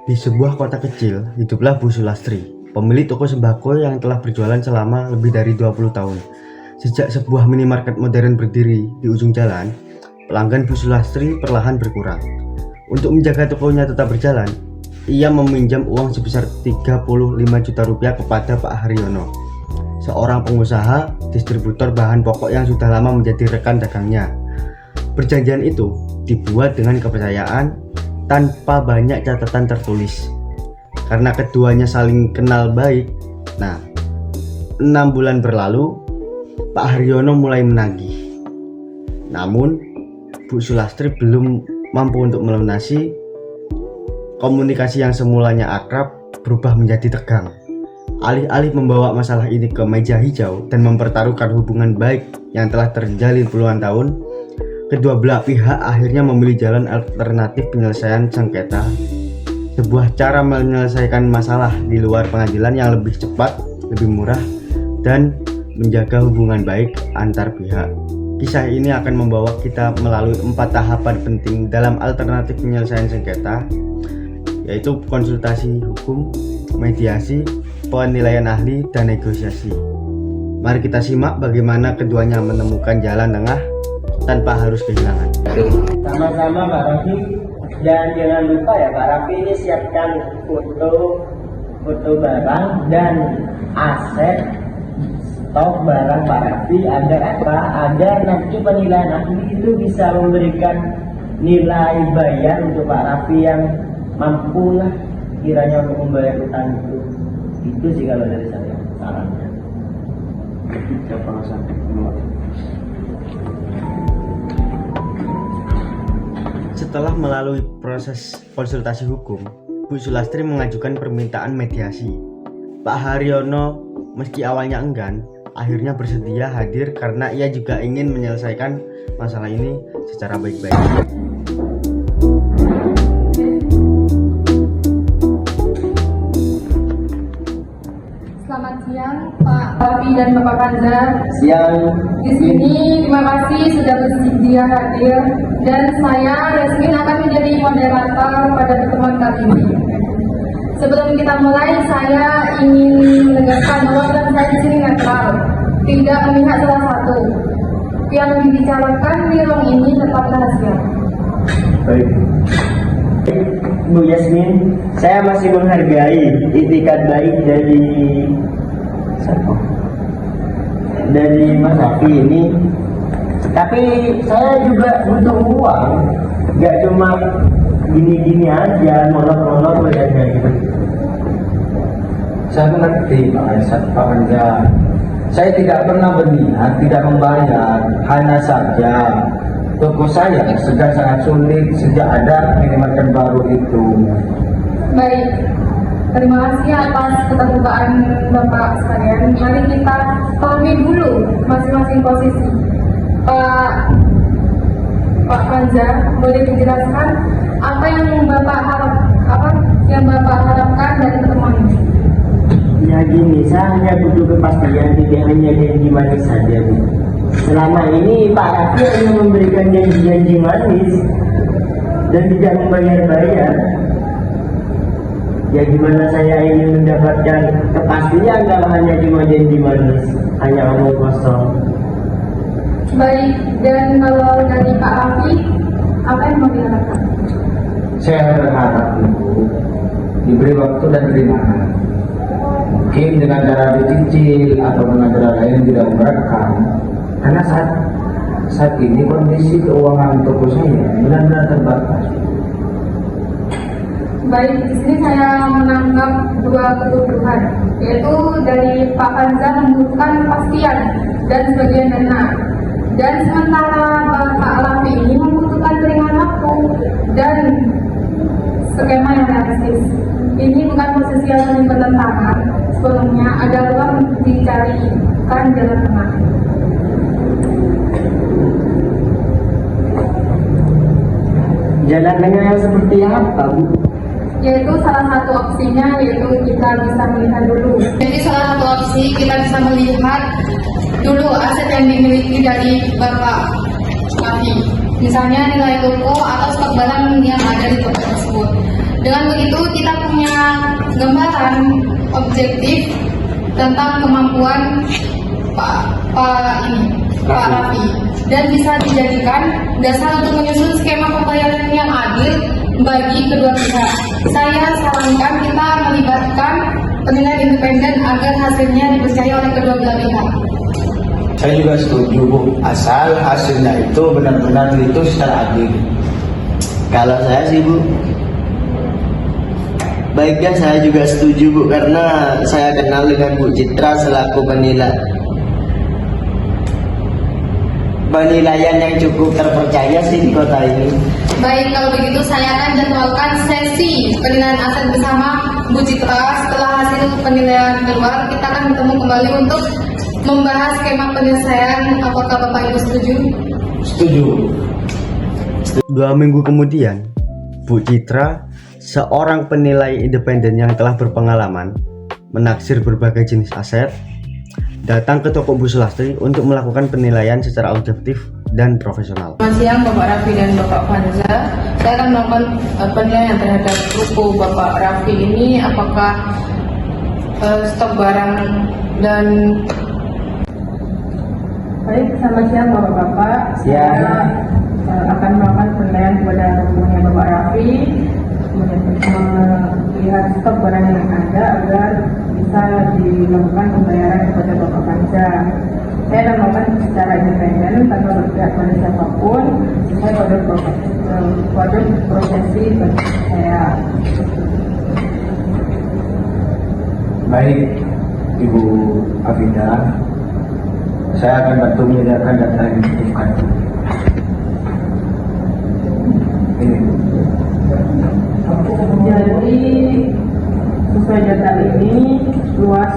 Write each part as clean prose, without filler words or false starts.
Di sebuah kota kecil, hiduplah Bu Sulastri, pemilik toko sembako yang telah berjualan selama lebih dari 20 tahun. Sejak sebuah minimarket modern berdiri di ujung jalan, pelanggan Bu Sulastri perlahan berkurang. Untuk menjaga tokonya tetap berjalan, ia meminjam uang sebesar 35 juta rupiah kepada Pak Haryono, seorang pengusaha distributor bahan pokok yang sudah lama menjadi rekan dagangnya. Perjanjian itu dibuat dengan kepercayaan tanpa banyak catatan tertulis. Karena keduanya saling kenal baik, 6 bulan berlalu, Pak Haryono mulai menagih. Namun, Bu Sulastri belum mampu untuk melunasi. Komunikasi yang semulanya akrab berubah menjadi tegang. Alih-alih membawa masalah ini ke meja hijau dan mempertaruhkan hubungan baik yang telah terjalin puluhan tahun, kedua belah pihak akhirnya memilih jalan alternatif penyelesaian sengketa, sebuah cara menyelesaikan masalah di luar pengadilan yang lebih cepat, lebih murah, dan menjaga hubungan baik antar pihak. Kisah ini akan membawa kita melalui 4 tahapan penting dalam alternatif penyelesaian sengketa, yaitu konsultasi hukum, mediasi, penilaian ahli, dan negosiasi. Mari kita simak bagaimana keduanya menemukan jalan tengah tanpa harus kehilangan. Sama-sama Pak Raffi, dan jangan lupa ya Pak Raffi ini siapkan foto barang dan aset stok barang Pak Raffi agar apa? Agar nanti penilaian ahli itu bisa memberikan nilai bayar untuk Pak Raffi yang mampu lah kiranya untuk membayar utang itu. Itu sih kalau dari saya sarannya. Setelah melalui proses konsultasi hukum, Bu Sulastri mengajukan permintaan mediasi. Pak Haryono meski awalnya enggan, akhirnya bersedia hadir karena ia juga ingin menyelesaikan masalah ini secara baik-baik. Selamat siang Pak Raffi dan Bapak Kanza. Siang. Di sini terima kasih sudah bersedia hadir, dan saya Yasmin akan menjadi moderator pada pertemuan kali ini. Sebelum kita mulai, saya ingin menegaskan bahwa saya di sini netral, tidak memihak salah satu. Yang dibicarakan di ruang ini tetap rahasia. Baik. Bu Yasmin, saya masih menghargai itikat baik dari Mas Raffi ini, tapi saya juga butuh uang, nggak cuma gini-gini aja, molor-molor dan kayak gitu. Saya mengerti Pak Anja. Saya tidak pernah berniat tidak membayar, hanya saja toko saya sedang sangat sulit sejak ada minimarket baru itu. Baik, terima kasih atas keterbukaan Bapak sekalian. Mari kita pahami dulu masing-masing posisi. Pak Kanza, boleh dijelaskan apa yang Bapak harapkan dari pertemuan ini? Ya gini, saya hanya butuh kepastian, tidak hanya janji manis saja, Bu. Selama ini Pak Raffi hanya memberikan janji-janji manis dan tidak membayar-bayar. Ya gimana saya ingin mendapatkan kepastian kalau hanya cuma janji manis, hanya omong kosong. Baik, dan kalau dari Pak Raffi, apa yang mau diharapkan? Saya berharap Ibu diberi waktu dan keringanan. Mungkin dengan cara dicicil atau dengan cara lain yang tidak memberatkan. Karena saat ini kondisi keuangan toko saya benar-benar terbatas. Baik, di sini saya menangkap 2 kebutuhan, yaitu dari Pak Kanza membutuhkan kepastian dan sebagian dana, dan sementara Bapak Raffi ini membutuhkan keringanan waktu dan skema yang realistis. Ini bukan posisi yang saling bertentangan, sebelumnya ada ruang dicarikan jalan tengah. Jalan tengah yang seperti apa, Bu? Yaitu salah satu opsinya yaitu kita bisa melihat dulu. Jadi salah satu opsi kita bisa melihat dulu aset yang dimiliki dari Bapak Raffi. Misalnya nilai toko atau stok barang yang ada di toko tersebut. Dengan begitu kita gambaran objektif tentang kemampuan Pak Raffi dan bisa dijadikan dasar untuk menyusun skema pembayaran yang adil bagi kedua pihak. Saya sarankan kita melibatkan penilaian independen agar hasilnya dipercaya oleh kedua belah pihak. Saya juga setuju, Bu, asal hasilnya itu benar-benar dihitung secara adil. Kalau saya sih Bu, baiknya saya juga setuju Bu, karena saya kenal dengan Bu Citra selaku penilaian yang cukup terpercaya sih di kota ini. Baik, kalau begitu saya akan jadwalkan sesi penilaian aset bersama Bu Citra. Setelah hasil penilaian keluar, kita akan bertemu kembali untuk membahas skema penyelesaian. Apakah Bapak Ibu setuju? Setuju. 2 minggu kemudian, Bu Citra, seorang penilai independen yang telah berpengalaman menaksir berbagai jenis aset, datang ke toko Bu Sulastri untuk melakukan penilaian secara objektif dan profesional. Selamat siang Bapak Raffi dan Bapak Fanza. Saya akan melakukan penilaian terhadap ruko Bapak Raffi ini, apakah stok barang dan... Baik, selamat siang Bapak-Bapak. Siang. Saya akan melakukan penilaian kepada rukonya Bapak Raffi, melihat stok barang yang ada agar bisa dilakukan pembayaran kepada Bapak Fanza. Saya akan melakukan secara independen tanpa berpihak pada siapapun. Saya kode prosesi bagi saya. Baik, Ibu Afida, saya akan bantu menyediakan data yang dibutuhkan. Ini. Jadi sesuai data ini, luas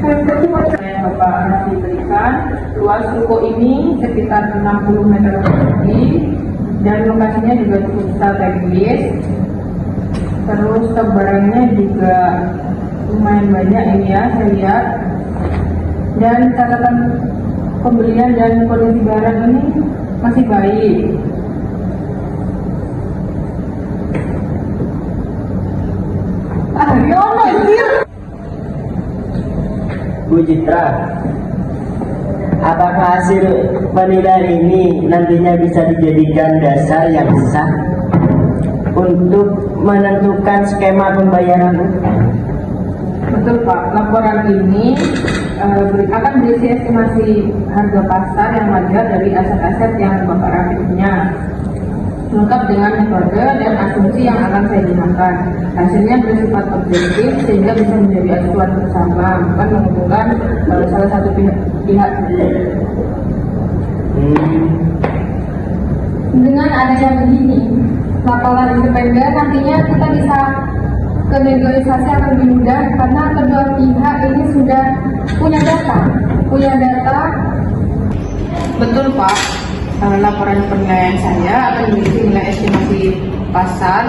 yang Bapak Raffi berikan, luas ruko ini sekitar 60 meter persegi dan lokasinya juga cukup strategis. Terus stok barangnya juga lumayan banyak ini ya, saya lihat. Dan catatan pembelian dan kondisi barang ini masih baik. Bu Citra, apakah hasil penilaian ini nantinya bisa dijadikan dasar yang sah untuk menentukan skema pembayaran utang? Betul Pak, laporan ini akan berisi estimasi harga pasar yang wajar dari aset-aset yang Bapak Raffi punya, lengkap dengan metode dan asumsi yang akan saya gunakan. Hasilnya bersifat objektif sehingga bisa menjadi acuan bersama, bukan menguntungkan salah satu pihak. Dengan adanya begini, laporan independen nantinya kita bisa ke negosiasi akan lebih mudah karena kedua pihak ini sudah punya data. Betul Pak, laporan penilaian saya akan berisi nilai estimasi pasar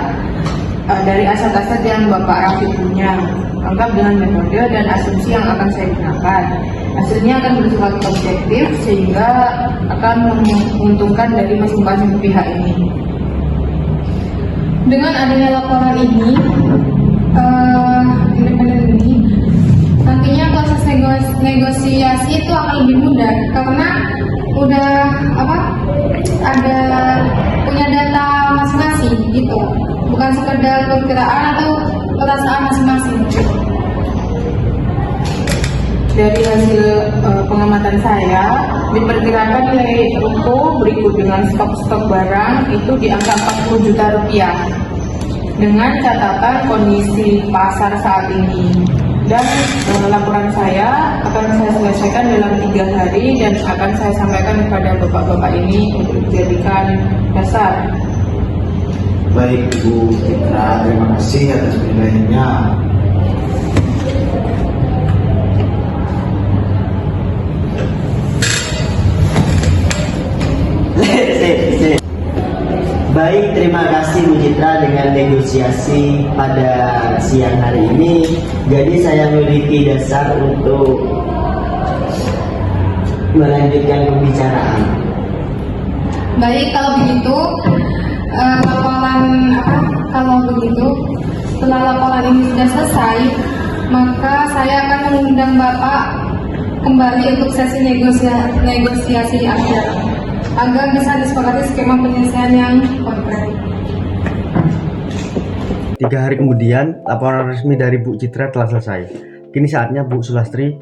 dari aset-aset yang Bapak Raffi punya, lengkap dengan metode dan asumsi yang akan saya gunakan. Hasilnya akan bersifat objektif sehingga akan menguntungkan dari masing-masing pihak ini. Dengan adanya laporan ini, independen ini, nantinya proses negosiasi itu akan lebih mudah karena udah ada punya data masing-masing gitu, bukan sekedar perkiraan atau perasaan masing-masing. Dari hasil pengamatan saya, diperkirakan nilai ruko berikut dengan stok barang itu di angka 40 juta rupiah dengan catatan kondisi pasar saat ini. Dan laporan saya akan saya selesaikan dalam 3 hari dan akan saya sampaikan kepada bapak-bapak ini untuk dijadikan dasar. Baik Bu Citra, terima kasih atas penilaiannya. Baik, terima kasih Bu Citra dengan negosiasi pada siang hari ini. Jadi saya memiliki dasar untuk melanjutkan pembicaraan. Baik, kalau begitu laporan begitu, setelah laporan ini sudah selesai, maka saya akan mengundang Bapak kembali untuk sesi negosiasi akhir agar bisa disepakati skema penyelesaian yang konkret. 3 hari kemudian, laporan resmi dari Bu Citra telah selesai. Kini saatnya Bu Sulastri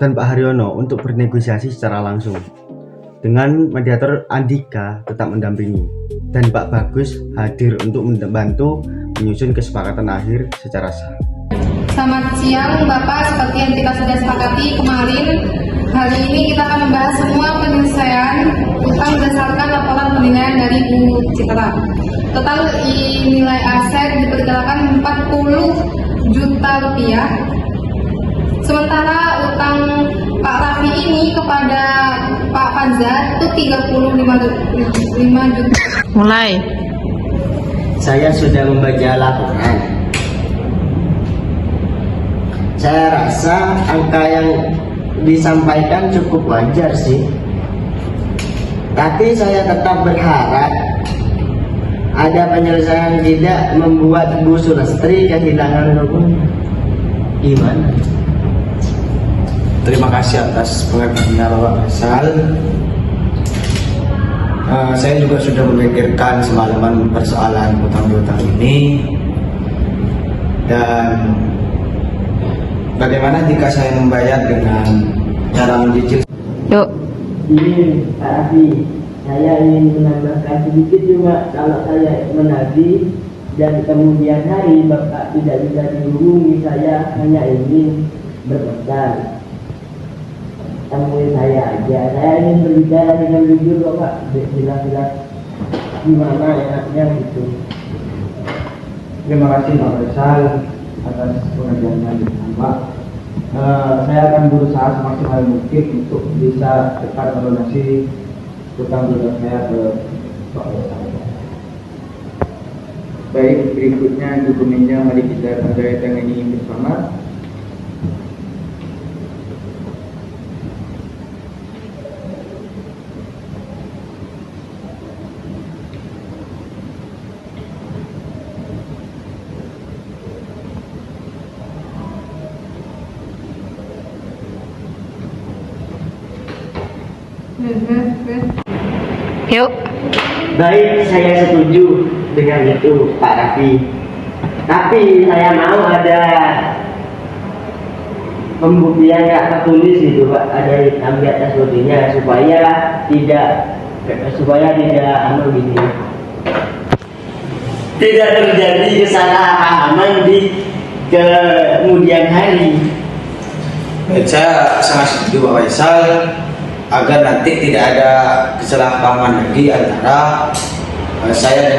dan Pak Haryono untuk bernegosiasi secara langsung. Dengan mediator Andika tetap mendampingi dan Pak Bagus hadir untuk membantu menyusun kesepakatan akhir secara sah. Selamat siang Bapak, seperti yang kita sudah sepakati kemarin, hari ini kita akan membahas semua penyelesaian utang berdasarkan laporan penilaian dari Bu Citra. Total nilai aset diperkirakan 40 juta rupiah. Sementara utang Pak Raffi ini kepada Pak Fajar itu 35 juta. Mulai. Saya sudah membaca laporan. Saya rasa angka yang disampaikan cukup wajar sih. Tapi saya tetap berharap ada penyelesaian tidak membuat Bu Sulastri kehilangan dukungan. Gimana? Terima kasih atas pengertiannya Bapak Faisal. Saya juga sudah memikirkan semalaman persoalan hutang-hutang ini, dan bagaimana jika saya membayar dengan cara mencicil? Yuk. Ini Pak Raffi, saya ingin menambahkan sedikit juga. Kalau saya menagih dan kemudian hari Bapak tidak bisa dihubungi, saya hanya ingin berpesan, temui saya aja. Saya ingin berbicara dengan jujur kok Pak, jelas-jelas gimana enaknya gitu. Terima kasih Pak Faisal atas pengertiannya dengan Pak. Saya akan berusaha semaksimal mungkin untuk bisa cepat melunasi hutang-hutang saya ke Pak Faisal. Baik, berikutnya dokumennya mari kita tanda tangani bersama. Yuk. Baik, saya setuju dengan itu Pak Raffi. Tapi saya mau ada pembuktian yang tertulis gitu Pak, ada hitam di atas putihnya supaya tidak tidak terjadi kesalahpahaman di kemudian hari. Saya sangat setuju Pak Faisal agar nanti tidak ada kesalahpahaman lagi antara saya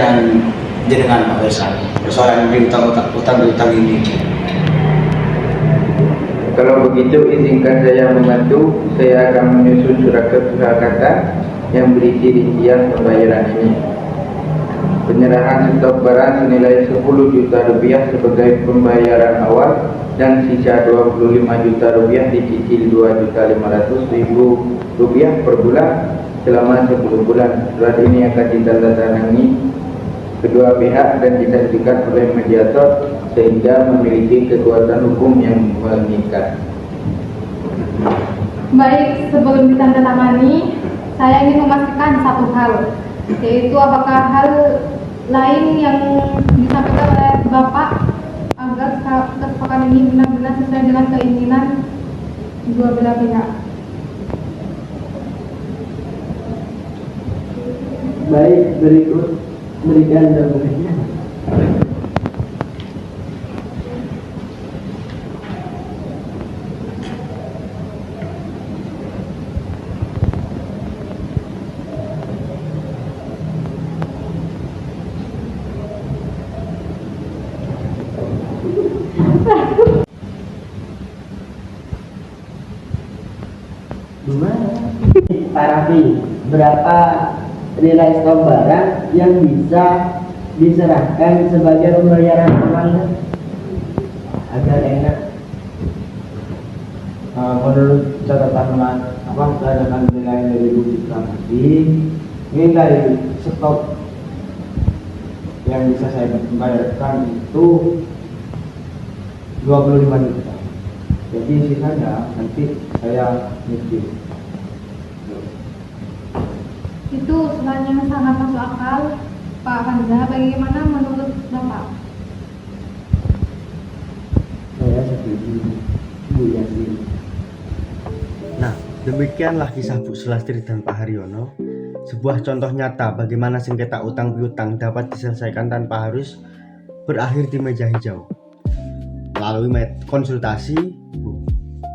dengan Pak Faisal persoalan di utang ini. Kalau begitu izinkan saya membantu. Saya akan menyusun surat kesepakatan yang berisi rincian pembayaran ini. Penyerahan stok barang senilai 10 juta rupiah sebagai pembayaran awal dan sisa 25 juta rupiah dicicil 2.500.000 rupiah per bulan selama 10 bulan. Surat ini akan ditandatangani kedua pihak dan disaksikan oleh mediator sehingga memiliki kekuatan hukum yang mengikat. Baik, sebelum ditandatangani, saya ingin memastikan satu hal, yaitu apakah hal lain yang disampaikan oleh Bapak agar kesepakatan ini benar-benar sesuai dengan keinginan dua belah pihak. Baik, berikut berikan dokumennya. Gimana? Pak Raffi, berapa nilai stok barang yang bisa diserahkan sebagai pembayaran awalnya agar enak? Menurut catatan berdasarkan nilai dari Bu Citra tadi, nilai stok yang bisa saya bayarkan itu 25 juta. Jadi sisanya nanti saya nyicil. Itu sebenarnya sangat masuk akal, Pak Hamzah. Bagaimana menurut Bapak? Saya setuju, Bu Yasin. Nah, demikianlah kisah Bu Sulastri dan Pak Haryono. Sebuah contoh nyata bagaimana sengketa utang piutang dapat diselesaikan tanpa harus berakhir di meja hijau. Melalui konsultasi,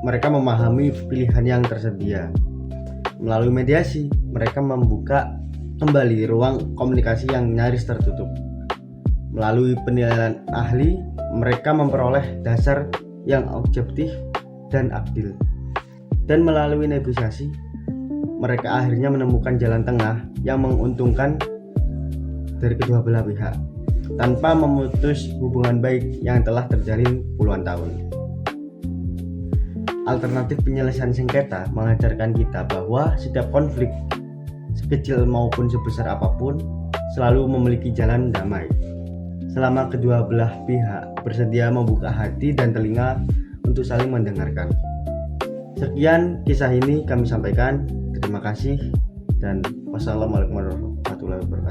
mereka memahami pilihan yang tersedia. Melalui mediasi, mereka membuka kembali ruang komunikasi yang nyaris tertutup. Melalui penilaian ahli, mereka memperoleh dasar yang objektif dan adil. Dan melalui negosiasi, mereka akhirnya menemukan jalan tengah yang menguntungkan dari kedua belah pihak tanpa memutus hubungan baik yang telah terjalin puluhan tahun. Alternatif penyelesaian sengketa mengajarkan kita bahwa setiap konflik, sekecil maupun sebesar apapun, selalu memiliki jalan damai selama kedua belah pihak bersedia membuka hati dan telinga untuk saling mendengarkan. Sekian kisah ini kami sampaikan. Terima kasih dan wassalamualaikum warahmatullahi wabarakatuh.